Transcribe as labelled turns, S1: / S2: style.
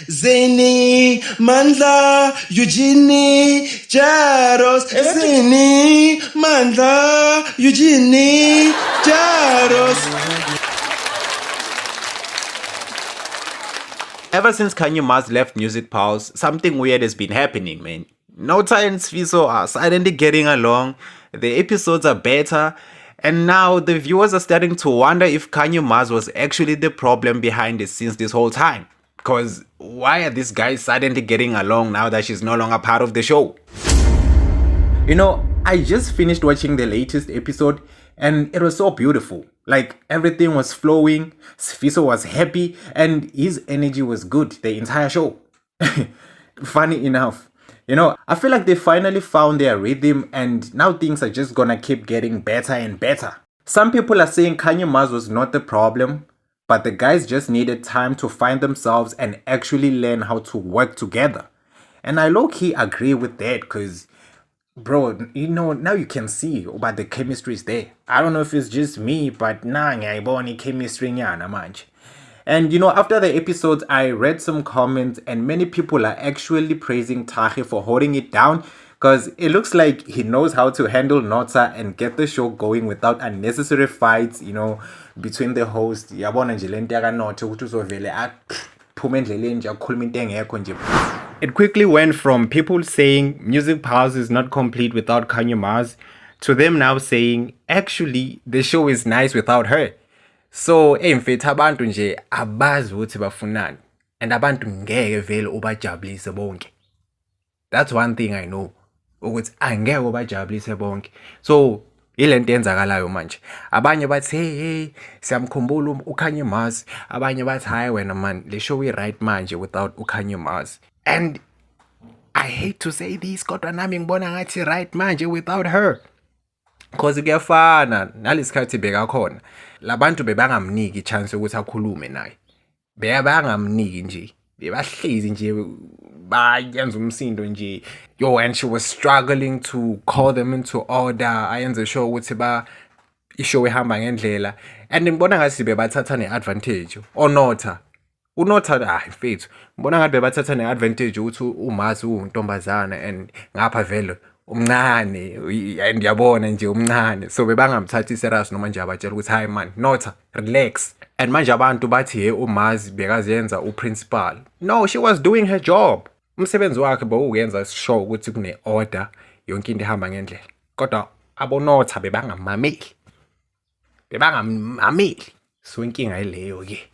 S1: Zeni, Mandla, Eugenie, Jaros. Zeni, Mandla, Eugenie, Jaros.
S2: Ever since Kanye Mars left Music Pulse, something weird has been happening, man. Nota and Sfiso are silently getting along, the episodes are better, and now the viewers are starting to wonder if Kanye Mars was actually the problem behind the scenes this whole time. Cause why are these guys suddenly getting along now that she's no longer part of the show? You know, I just finished watching the latest episode and it was so beautiful. Like everything was flowing, Sfiso was happy, and his energy was good the entire show. Funny enough, you know, I feel like they finally found their rhythm and now things are just gonna keep getting better and better. Some people are saying Kanye Mars was not the problem, but the guys just needed time to find themselves and actually learn how to work together. And I low-key agree with that because bro, you know, now you can see but the chemistry is there. I don't know if it's just me, but ngiyayibona chemistry nyana manje. And you know, after the episodes, I read some comments and many people are actually praising Tahi for holding it down because it looks like he knows how to handle Nota and get the show going without unnecessary fights, you know, between the host. Yabona nje lento yakanotha ukuthi uzovele aphume endleleni nje akhuluma into engekho nje. It quickly went from people saying Music Pulse is not complete without Kanye Mars to them now saying actually the show is nice without her. So mfethu abantu nje abazi ukuthi bafunani and abantu ngeke vele ubajabulise bonke. That's one thing I know, ukuthi angeke ubajabulise bonke. So ilento yenzakalayo manje. Abanye bathi hey siyamkhumbula uKanye Mars, abanye bathi hayi wena man le show is right manje without uKanye Mars. And I hate to say this kodwa nami ngibona ngathi right manje without her. Cause kuyafana nalesikhathi bekakhona labantu bebangamniki ichance ukuthi akhulume naye. Bebangamniki nje. Bebahlezi nje bayenza umsindo nje. Yo, and she was struggling to call them into order. Ayenze sure ukuthi ishow ehamba ngendlela. And ngibona ngathi bebathatha neadvantage. Onotha unotha mfethu ngibona ngathi bebathatha neadvantage ukuthi uMazi untombazana and ngapha vele umncane and yabona nje umncane, so bebangamthathi serious noma nje abatshela ukuthi hayi man Notha relax. And manje abantu bathi hey uMazi bekazenza uprincipal. No, she was doing her job. Umsebenzi wakhe bowuyenza show ukuthi kune order yonke into ihamba ngendlela, kodwa abonotha bebangamameli so inkinga ileyo ke.